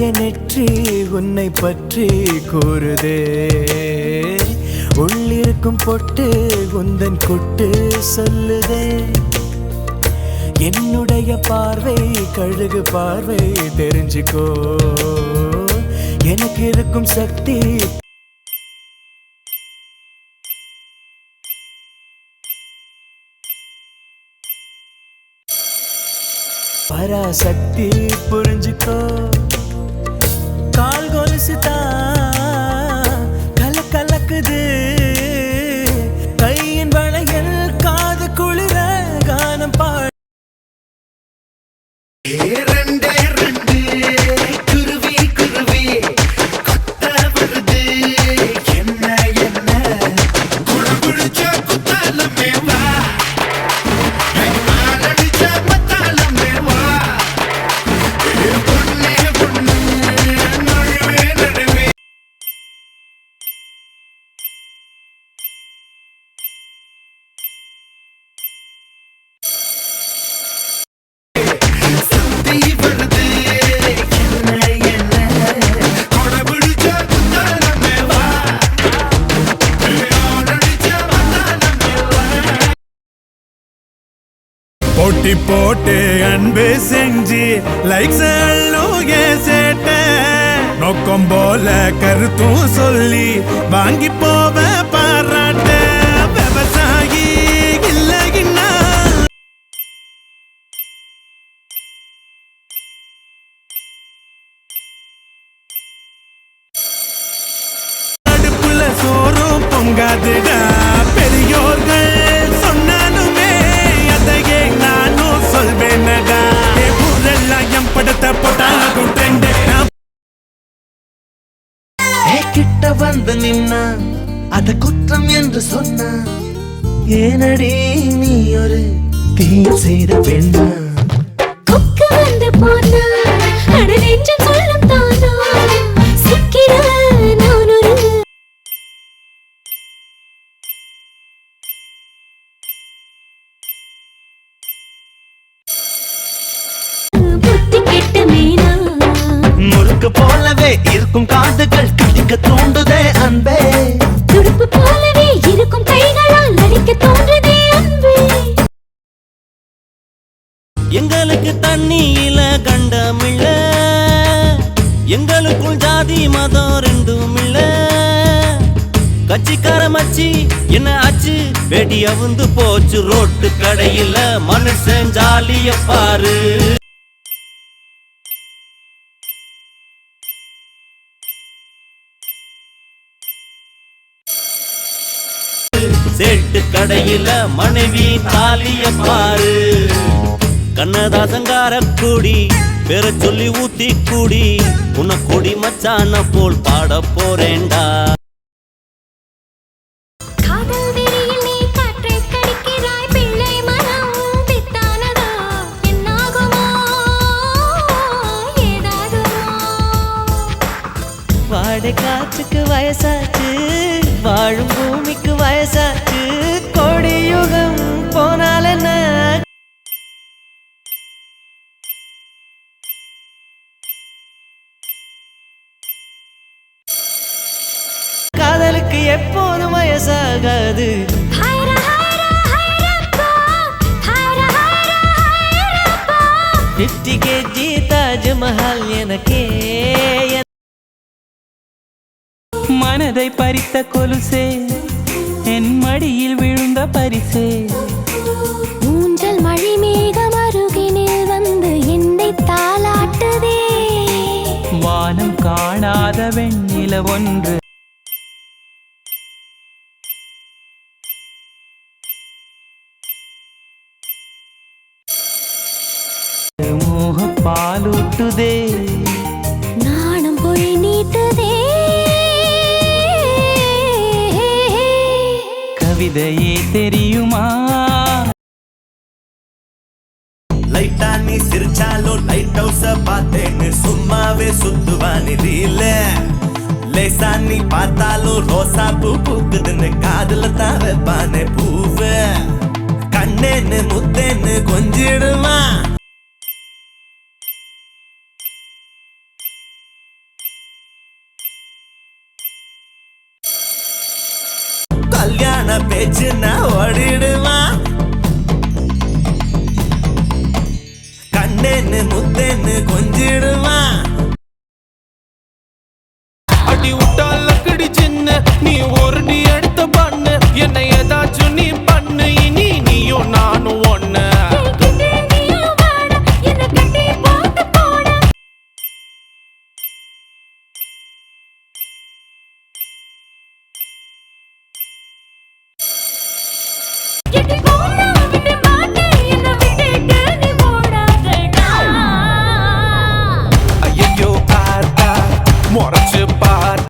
அழகிய நெற்றி உன்னை பற்றி கூறுதே. உள்ளிருக்கும் பொட்டு உந்தன் கொட்டு சொல்லுதே. என்னுடைய பார்வை கழுகு பார்வை தெரிஞ்சுக்கோ. எனக்கு இருக்கும் சக்தி பராசக்தி புரிஞ்சுக்கோ. கால் கொலுசு தான் கலக்குது. கையின் வளையல் காது குளிர கானம் பாடு. குருவி குருவி கொத்த வருது. என்ன என்ன குடபிடிச்ச குத்தாலமே வா. அடிச்ச மத்தாலமே வா. பொண்ணே பொண்ணு நழுவே நழுவே. போட்டி போட்டு அன்பு செஞ்சு லைக்ஸ் சேட்ட நோக்கம் போல கருத்தும் சொல்லி வாங்கி போவ பாராட்ட. விவசாயி இல்லைன்னா அடுப்புல சோறும் பொங்காதுடா. பெரியோர்கள் சொன்னாலுமே அதையே நானும் சொல்வேனடா. ஊரெல்லாம் என் படத்தை போட்டாலும் ட்ரெண்ட். கிட்ட வந்து நின்னா அத குற்றம் என்று சொன்னா. ஏனடி நீ ஒரு தீய செய்த பெண்ணா. கொக்கு வந்து போனா அட நெஞ்சம் சொல்லும் தானா. சிக்கிற நான் ஒரு புத்தி கெட்ட மீனா. முறுக்கு போலவே இருக்கும் காதுகள் கடிக்க தூண்டுதே அன்பே. துடுப்பு போலவே இருக்கும் கைகளால் நடிக்க தோன்றுதே அன்பே. எங்களுக்கு தண்ணியில கண்டமில்ல. எங்களுக்குள் ஜாதி மதம் ரெண்டும் இல்ல. கட்சிக்கார மச்சி என்ன ஆச்சு வெடி அவுந்து போச்சு. ரோட்டு கடையில மனுஷன் ஜாலிய பாரு. சேட்டு கடையில மனைவி தாலிய பாரு. கண்ணதாசங்கார கூடி பேர சொல்லி ஊத்தி கூடி உன்னை கொடி மச்சான போல் பாட போறேன்டா. காதல் வெறியில் நீ காற்றை கடிக்கிறாய். பிள்ளை மனம் பித்தானதோ என்னாகுமோ ஏதாகுமோ. வாடை காற்றுக்கு வயசாச்சு வாழும் பூமிக்கு வயசாச்சு. கோடி யுகம் போனால் என்ன காதலுக்கு எப்போதும் வயசாகாது. ஹைரா ஹைரா ஹைரப்பா ஹைரா ஹைரா ஹைரப்பா. 50 kg தாஜ்மஹால் எனக்கே. மனதை பறித்த கொலுசே என் மடியில் விழுந்த பரிசே. ஊஞ்சல் மழை மேகம் அருகினில் வந்து என்னை தாலாட்டுதே. வானம் காணாத வெண்ணில ஒன்று மோகப்பாலூட்டுதே. நாணம் போய் நீட்டுதே. கவிதையே தெரியுமா. லைட்டா நீ சிரிச்சாலும் லைட் ஹவுஸ பார்த்தேன்னு சும்மாவே சுத்துவானி ரீல. லேசா நீ பார்த்தாலும் ரோசா பூ பூக்குதுன்னு காதுல தான் வைப்பானே பூவ. கண்ணேன்னு முத்தேன்னு கொஞ்சிடுமா. பேச்சுன்னா ஓடிடுமா கண்ணேன்னு முத்தேன்னு கொஞ்சிடுமா அடி விட்டால கிடி சின்ன நீ ஒரு டி எடுத்த பண்ணு என்னை ஏதாச்சும் நீ பண்ணு இனி நீயும் நானும் ஒண்ணு ஐயோ ஆத்தா முறைச்சு பார்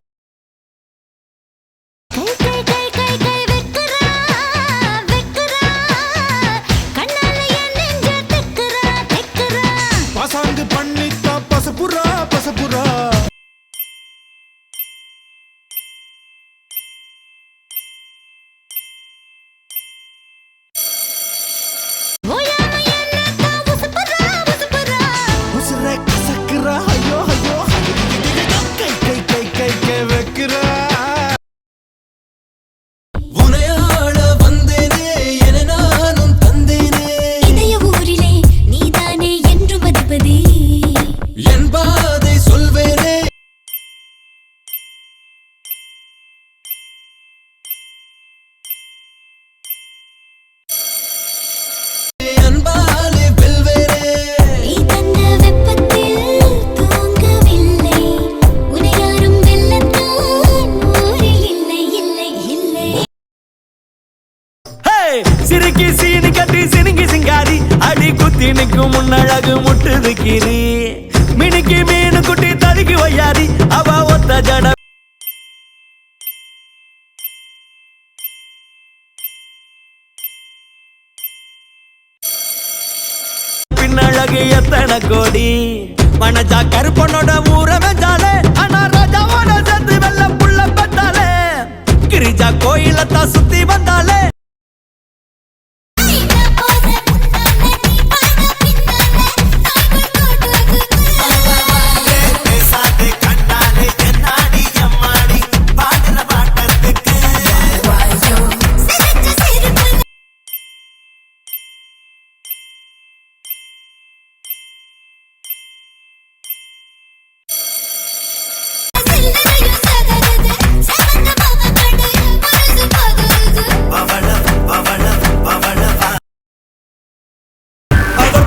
பசாங்கு பண்ணித்தா பசப்புரா பசப்புரா உசுரை கசக்குறா ஐயோ ஐயோ கை கை கை கை கை வைக்கிறா உனையாட வந்தேனே என நானும் தந்தேனே இதய ஊரிலே நீதானே என்றும் அதிபதி என் பாதை சொல்வேனே அன்பாலே வெல்வேனே நீ தந்த வெப்பத்தில் தூங்கவில்லை உன்னை யாரும் வெல்லத்தான் ஊரில் இல்லை இல்லை இல்லை சிறுக்கி சீனி கட்டி சினுங்கி சிங்காரி அடி குத்தி நிற்கும் முன்னழகு முட்டுது கீரி மினுக்கி மீனு குட்டி தடுக்கி வையாரி அவ ஒத்த ஜட பின்னழகு எத்தனை கோடி மனஜா கருப்பனோட ஊரை வெஞ்சாலே ஆனா ராஜாவோட சேர்த்து வெள்ள புள்ள பெத்தாலே கிரிஜா கோயிலத்தான் சுத்தி வந்தாலே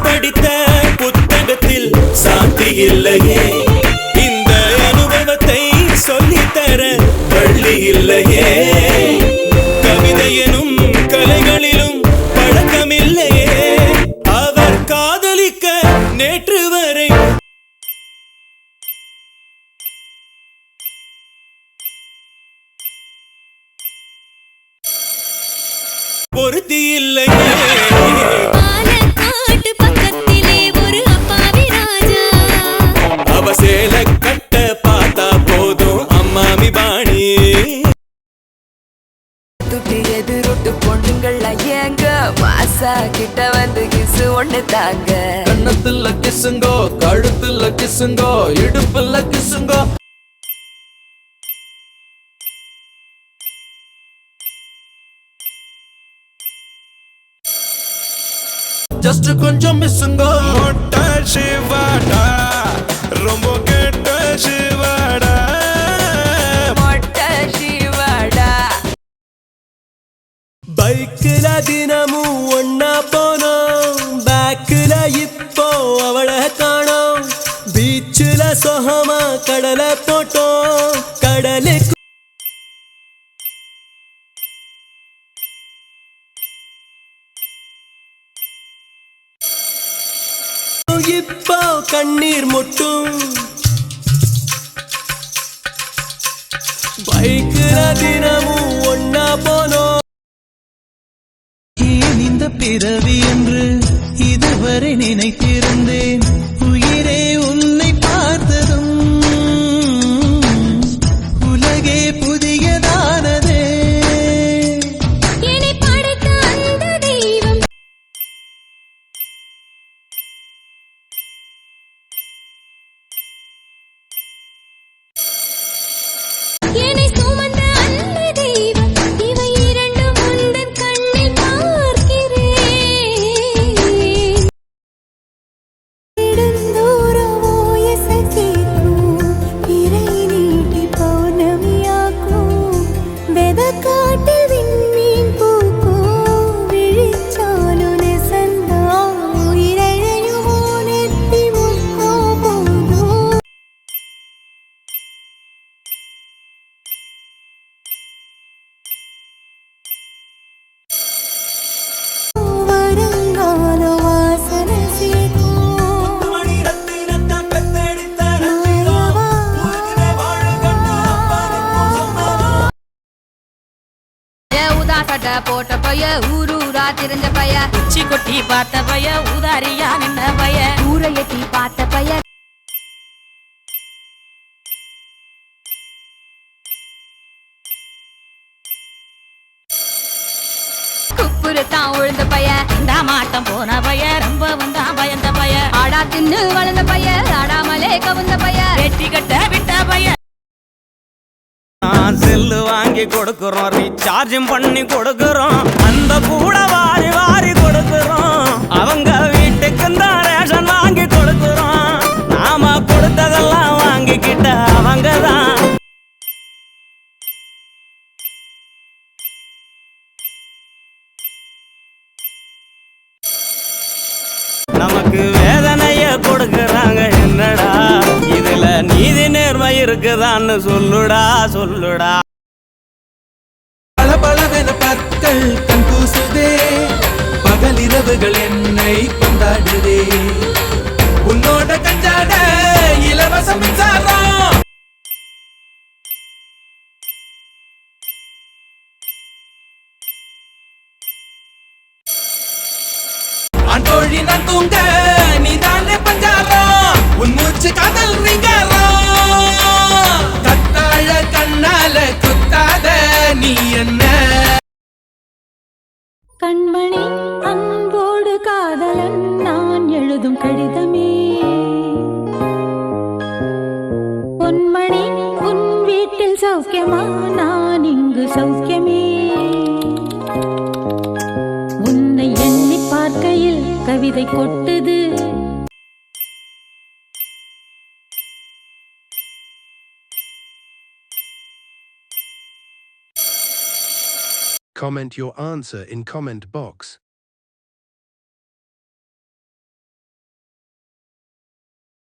படித்த புத்தகத்தில் சாந்தி இல்லையே இந்த அனுபவத்தை சொல்லித்தர பள்ளி இல்லையே கவிதை எனும் கலைகளிலும் பழக்கமில்லையே அவர் காதலிக்க நேற்று வரை பொருத்தி இல்லையே பாலக்காட்டு பக்கத்திலே ஒரு அப்பாவி ராஜா அவ சேல கட்ட பார்த்தா போதும் அம்மாமி பாணி துட்டி எதிரொட்டு பொண்ணுங்கள் ஐயங்க மாசா கிட்ட வந்து கிசு ஒண்ணு தாங்க கண்ணத்துல கிசுங்கோ கழுத்துல கிசுங்கோ இடுப்புல கிசுங்கோ ஜஸ்ட் கொஞ்சம் மிஸ்ஸுங்கோ மொட்ட சிவாடா ரொம்ப கெட்ட சிவாடா மொட்டை சிவாடா பைக்குல தினமும் ஒன்னா போனோம் பேக்குல இப்போ அவளை காணோம் பீச்சுல சொகமா கடலை போட்டோம் கடலுக்கு இப்போ கண்ணீர் முட்டும் பைக்குல தினமும் ஒன்னா போனோம் ஏன் இந்த பிறவி என்று இதுவரை நினைத்திருந்தேன் உயிரே உன்னை பார்த்ததும் உலகே புதியதானதே என்னை படைத்த அந்த தெய்வம் என்னை சுமந்த அந்த தெய்வம் இவை இரண்டும் உந்தன் போட்ட பைய ஊரூரா திரிஞ்ச பைய உச்சி கொட்டி பார்த்த பைய ஊதாரியா நின்ன பைய ஊரை எட்டி பார்த்த பைய குப்புறத்தான் உழுந்த பைய இந்த மாட்டம் போன பைய ரொம்ப வந்தா பயந்த பைய ஆடா தின்னு வளர்ந்த பைய ஆடாமலே கவுந்த பைய வெட்டி கட்ட விட்ட பைய செல்லு வாங்கி கொடுக்கிறோம் ரீசார்ஜும் பண்ணி கொடுக்கிறோம் அந்த கூட வாரி வாரி கொடுக்கிறோம் அவங்க வீட்டுக்கு தான் ரேஷன் வாங்கி கொடுக்கிறோம் நாம கொடுத்ததெல்லாம் வாங்கிக்கிட்ட அவங்க தான் நமக்கு வேதனைய கொடுக்கறாங்க என்னடா இதுல நீதி நேர்மை இருக்குதான்னு சொல்லுடா சொல்லுடா பளபளவென பற்கள் கண் கூசுதே பகலிரவுகள் என்னை கொண்டாடுதே உன்னோட கஞ்சாட இலவச மின்சாரம் அண்டோழி நான் தூங்க நீதானே பஞ்சாரம் உன் மூச்சு காதல் ரிங்காரம் கத்தாழ கண்ணால குத்தாத நீ என்ன கண்மணி அன்போடு காதலன் நான் எழுதும் கடிதமே பொன்மணி உன் வீட்டில் சௌக்கியமா நான் இங்கு சௌக்கியமே உன்னை எண்ணி பார்க்கையில் கவிதை கொட்டுது Comment your answer in comment box.